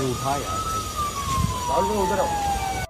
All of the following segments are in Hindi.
उठा यार भाई।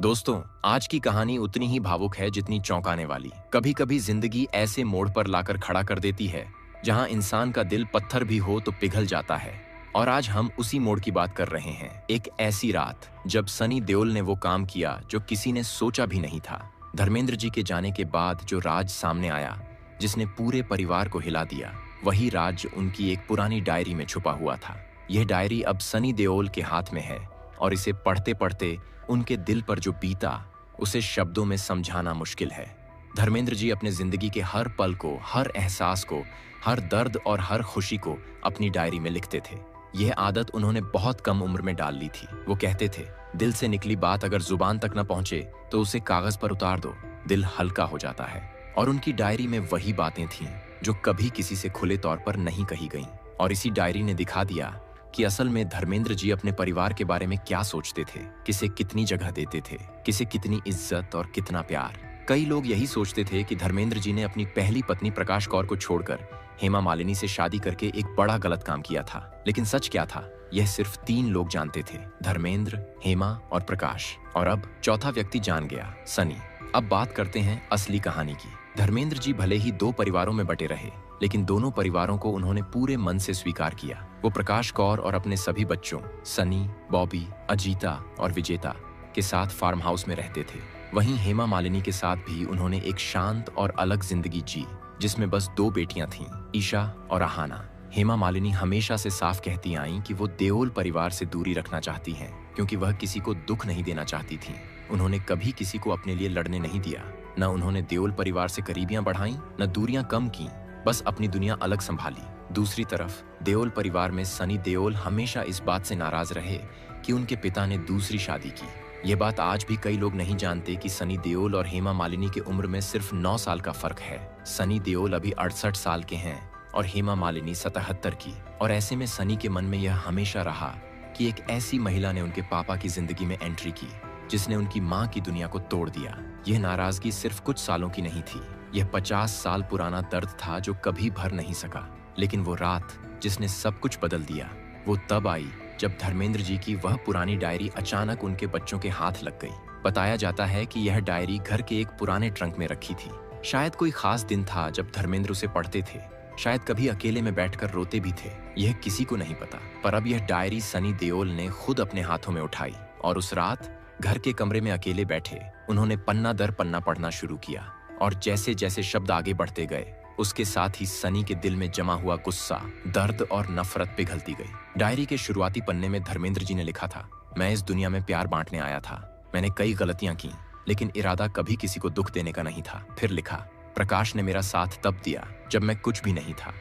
दोस्तों, आज की कहानी उतनी ही भावुक है जितनी चौंकाने वाली। कभी कभी जिंदगी ऐसे मोड़ पर लाकर खड़ा कर देती है जहां इंसान का दिल पत्थर भी हो तो पिघल जाता है। और आज हम उसी मोड़ की बात कर रहे हैं। एक ऐसी रात जब सनी देओल ने वो काम किया जो किसी ने सोचा भी नहीं था। धर्मेंद्र जी के जाने के बाद जो राज सामने आया, जिसने पूरे परिवार को हिला दिया, वही राज उनकी एक पुरानी डायरी में छुपा हुआ था। यह डायरी अब सनी देओल के हाथ में है और इसे पढ़ते पढ़ते उनके दिल पर जो बीता, उसे शब्दों में समझाना मुश्किल है। धर्मेंद्र जी अपने जिंदगी के हर पल को, हर एहसास को, हर दर्द और हर खुशी को अपनी डायरी में लिखते थे। यह आदत उन्होंने बहुत कम उम्र में डाल ली थी। वो कहते थे, दिल से निकली बात अगर जुबान तक न पहुंचे तो उसे कागज पर उतार दो, दिल हल्का हो जाता है। और उनकी डायरी में वही बातें थीं जो कभी किसी से खुले तौर पर नहीं कही गईं। और इसी डायरी ने दिखा दिया कि असल में धर्मेंद्र जी अपने परिवार के बारे में क्या सोचते थे, किसे कितनी जगह देते थे, किसे कितनी इज्जत और कितना प्यार। कई लोग यही सोचते थे कि धर्मेंद्र जी ने अपनी पहली पत्नी प्रकाश कौर को छोड़कर हेमा मालिनी से शादी करके एक बड़ा गलत काम किया था। लेकिन सच क्या था, यह सिर्फ 3 लोग जानते थे, धर्मेंद्र, हेमा और प्रकाश। और अब चौथा व्यक्ति जान गया, सनी। अब बात करते हैं असली कहानी की। धर्मेंद्र जी भले ही 2 परिवारों में बटे रहे, लेकिन दोनों परिवारों को उन्होंने पूरे मन से स्वीकार किया। वो प्रकाश कौर और अपने सभी बच्चों सनी, बॉबी, अजीता और विजेता के साथ फार्म हाउस में रहते थे। वहीं हेमा मालिनी के साथ भी उन्होंने एक शांत और अलग जिंदगी जी, जिसमें बस 2 बेटियां थीं, ईशा और आहाना। हेमा मालिनी हमेशा से साफ कहती आईं कि वो देओल परिवार से दूरी रखना चाहती हैं, क्योंकि वह किसी को दुख नहीं देना चाहती थीं। उन्होंने कभी किसी को अपने लिए लड़ने नहीं दिया। न उन्होंने देओल परिवार से करीबियां बढ़ाईं, न दूरियां कम की, बस अपनी दुनिया अलग संभाली। दूसरी तरफ देओल परिवार में सनी देओल हमेशा इस बात से नाराज रहे कि उनके पिता ने दूसरी शादी की। ये बात आज भी कई लोग नहीं जानते कि सनी देओल और हेमा मालिनी की उम्र में सिर्फ 9 साल का फर्क है। सनी देओल अभी 68 साल के हैं और हेमा मालिनी 77 की। और ऐसे में सनी के मन में यह हमेशा रहा कि एक ऐसी महिला ने उनके पापा की जिंदगी में एंट्री की, जिसने उनकी माँ की दुनिया को तोड़ दिया। यह नाराजगी सिर्फ कुछ सालों की नहीं थी, यह 50 साल पुराना दर्द था जो कभी भर नहीं सका। लेकिन वो रात जिसने सब कुछ बदल दिया, वो तब आई जब धर्मेंद्र जी की वह पुरानी डायरी अचानक उनके बच्चों के हाथ लग गई। बताया जाता है कि यह डायरी घर के एक पुराने ट्रंक में रखी थी। शायद कोई खास दिन था जब धर्मेंद्र उसे पढ़ते थे, शायद कभी अकेले में बैठकर रोते भी थे, यह किसी को नहीं पता। पर अब यह डायरी सनी देओल ने खुद अपने हाथों में उठाई और उस रात घर के कमरे में अकेले बैठे उन्होंने पन्ना दर पन्ना पढ़ना शुरू किया। और जैसे जैसे शब्द आगे बढ़ते गए, उसके साथ ही सनी के दिल में जमा हुआ गुस्सा, दर्द और नफरत पिघलती गई। डायरी के शुरुआती पन्ने में धर्मेंद्र जी ने लिखा था, मैं इस दुनिया में प्यार बांटने आया था। मैंने कई गलतियां की, लेकिन इरादा कभी किसी को दुख देने का नहीं था। फिर लिखा, प्रकाश ने मेरा साथ तब दिया जब मैं कुछ भी नहीं था।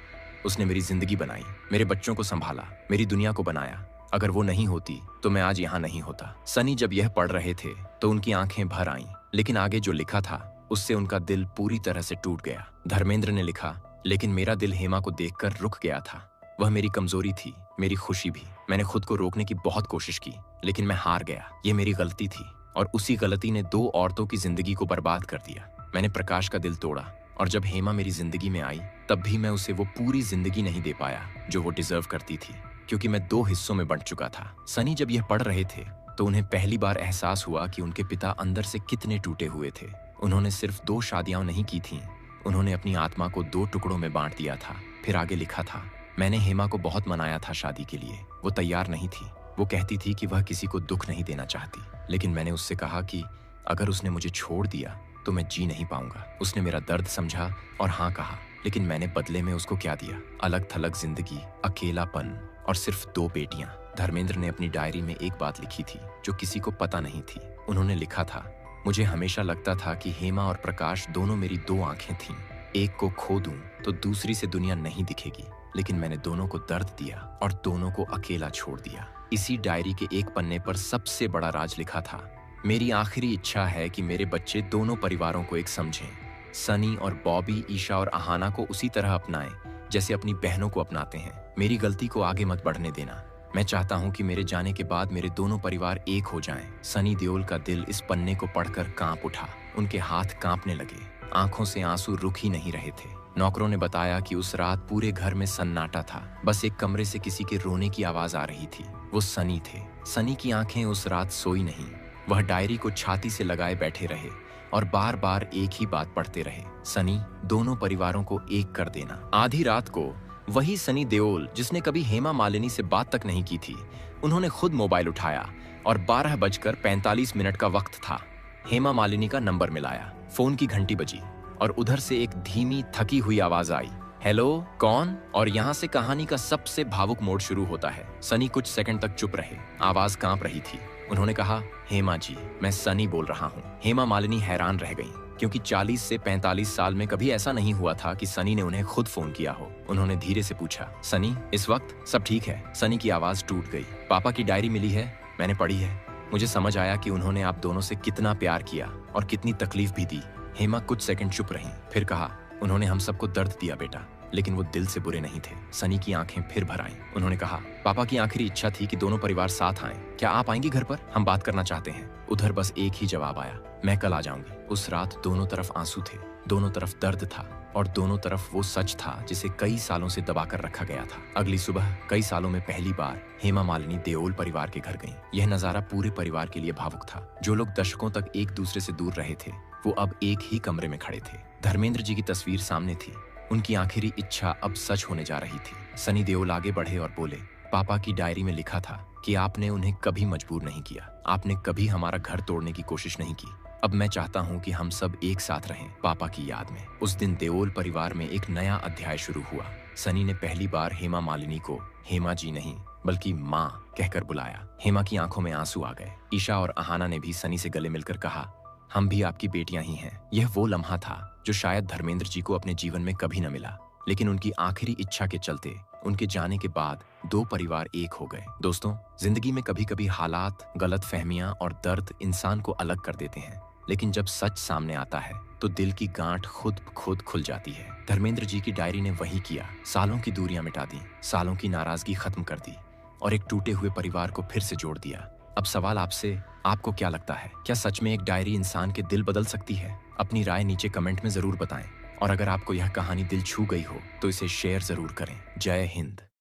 उसने मेरी जिंदगी बनाई, मेरे बच्चों को संभाला, मेरी दुनिया को बनाया। अगर वो नहीं होती तो मैं आज यहाँ नहीं होता। सनी जब यह पढ़ रहे थे तो उनकी आंखें भर आईं, लेकिन आगे जो लिखा था उससे उनका दिल पूरी तरह से टूट गया। धर्मेंद्र ने लिखा, लेकिन मेरा दिल हेमा को देखकर रुक गया था। वह मेरी कमजोरी थी, मेरी खुशी भी। मैंने खुद को रोकने की बहुत कोशिश की, लेकिन मैं हार गया। ये मेरी गलती थी और उसी गलती ने 2 औरतों की जिंदगी को बर्बाद कर दिया। मैंने प्रकाश का दिल तोड़ा और जब हेमा मेरी जिंदगी में आई तब भी मैं उसे वो पूरी जिंदगी नहीं दे पाया जो वो डिजर्व करती थी, क्योंकि मैं 2 हिस्सों में बंट चुका था। सनी जब यह पढ़ रहे थे तो उन्हें पहली बार एहसास हुआ कि उनके पिता अंदर से कितने टूटे हुए थे। उन्होंने सिर्फ 2 शादियां नहीं की थीं, उन्होंने अपनी आत्मा को 2 टुकड़ों में बांट दिया था। फिर आगे लिखा था, मैंने हेमा को बहुत मनाया था शादी के लिए, वो तैयार नहीं थी। वो कहती थी कि वह किसी को दुख नहीं देना चाहती, लेकिन मैंने उससे कहा कि अगर उसने मुझे छोड़ दिया तो मैं जी नहीं पाऊंगा। उसने मेरा दर्द समझा और हाँ कहा, लेकिन मैंने बदले में उसको क्या दिया? अलग थलग जिंदगी, अकेलापन और सिर्फ 2 बेटियां। धर्मेंद्र ने अपनी डायरी में एक बात लिखी थी जो किसी को पता नहीं थी। उन्होंने लिखा था, मुझे हमेशा लगता था कि हेमा और प्रकाश दोनों मेरी 2 आंखें थीं। एक को खो दूं तो दूसरी से दुनिया नहीं दिखेगी, लेकिन मैंने दोनों को दर्द दिया और दोनों को अकेला छोड़ दिया। इसी डायरी के एक पन्ने पर सबसे बड़ा राज लिखा था, मेरी आखिरी इच्छा है कि मेरे बच्चे दोनों परिवारों को एक समझें। सनी और बॉबी, ईशा और आहाना को उसी तरह अपनाएं जैसे अपनी बहनों को अपनाते हैं। मेरी गलती को आगे मत बढ़ने देना। मैं चाहता हूं कि मेरे जाने के बाद मेरे दोनों परिवार एक हो जाएं। सनी देओल का दिल इस पन्ने को पढ़कर कांप उठा, उनके हाथ कांपने लगे, आंखों से आंसू रुक ही नहीं रहे थे। नौकरों ने बताया कि उस रात पूरे घर में सन्नाटा था, बस एक कमरे से किसी के रोने की आवाज आ रही थी। वो सनी थे। सनी की आंखें उस रात सोई नहीं। वह डायरी को छाती से लगाए बैठे रहे और बार बार एक ही बात पढ़ते रहे, सनी, दोनों परिवारों को एक कर देना। आधी रात को वही सनी देओल जिसने कभी हेमा मालिनी से बात तक नहीं की थी, उन्होंने खुद मोबाइल उठाया और 12:45 का वक्त था। हेमा मालिनी का नंबर मिलाया, फोन की घंटी बजी और उधर से एक धीमी थकी हुई आवाज आई, हेलो, कौन? और यहाँ से कहानी का सबसे भावुक मोड़ शुरू होता है। सनी कुछ सेकंड तक चुप रहे, आवाज कांप रही थी। उन्होंने कहा, हेमा जी, मैं सनी बोल रहा हूँ। हेमा मालिनी हैरान रह गईं, क्योंकि 40 से 45 साल में कभी ऐसा नहीं हुआ था कि सनी ने उन्हें खुद फोन किया हो। उन्होंने धीरे से पूछा, सनी, इस वक्त सब ठीक है? सनी की आवाज टूट गई। पापा की डायरी मिली है, मैंने पढ़ी है। मुझे समझ आया कि उन्होंने आप दोनों से कितना प्यार किया और कितनी तकलीफ भी दी। हेमा कुछ सेकंड चुप रहीं, फिर कहा, उन्होंने हम सबको दर्द दिया बेटा, लेकिन वो दिल से बुरे नहीं थे। सनी की आंखें फिर भर आईं। उन्होंने कहा, पापा की आखिरी इच्छा थी कि दोनों परिवार साथ आएं। क्या आप आएंगी घर पर? हम बात करना चाहते हैं। उधर बस एक ही जवाब आया, मैं कल आ जाऊंगी। उस रात दोनों तरफ आंसू थे, दोनों तरफ दर्द था और दोनों तरफ वो सच था जिसे कई सालों से दबाकर रखा गया था। अगली सुबह कई सालों में पहली बार हेमा मालिनी देओल परिवार के घर गईं। यह नजारा पूरे परिवार के लिए भावुक था। जो लोग दशकों तक एक दूसरे से दूर रहे थे, वो अब एक ही कमरे में खड़े थे। धर्मेंद्र जी की तस्वीर सामने थी, उनकी आखिरी इच्छा अब सच होने जा रही थी। सनी देओल आगे बढ़े और बोले, पापा की डायरी में लिखा था कि आपने उन्हें कभी मजबूर नहीं किया, आपने कभी हमारा घर तोड़ने की कोशिश नहीं की। अब मैं चाहता हूँ कि हम सब एक साथ रहें, पापा की याद में। उस दिन देओल परिवार में एक नया अध्याय शुरू हुआ। सनी ने पहली बार हेमा मालिनी को हेमा जी नहीं बल्कि माँ कहकर बुलाया। हेमा की आंखों में आंसू आ गए। ईशा और अहाना ने भी सनी से गले मिलकर कहा, हम भी आपकी बेटियां ही हैं। यह वो लम्हा था जो शायद धर्मेंद्र जी को अपने जीवन में कभी न मिला, लेकिन उनकी आखिरी इच्छा के चलते उनके जाने के बाद दो परिवार एक हो गए। दोस्तों, जिंदगी में कभी कभी हालात, गलत फहमियां और दर्द इंसान को अलग कर देते हैं, लेकिन जब सच सामने आता है तो दिल की गांठ खुद खुल जाती है। धर्मेंद्र जी की डायरी ने वही किया, सालों की दूरियां मिटा दी, सालों की नाराजगी खत्म कर दी और एक टूटे हुए परिवार को फिर से जोड़ दिया। अब सवाल आपसे, आपको क्या लगता है? क्या सच में एक डायरी इंसान के दिल बदल सकती है? अपनी राय नीचे कमेंट में जरूर बताएं और अगर आपको यह कहानी दिल छू गई हो तो इसे शेयर जरूर करें। जय हिंद।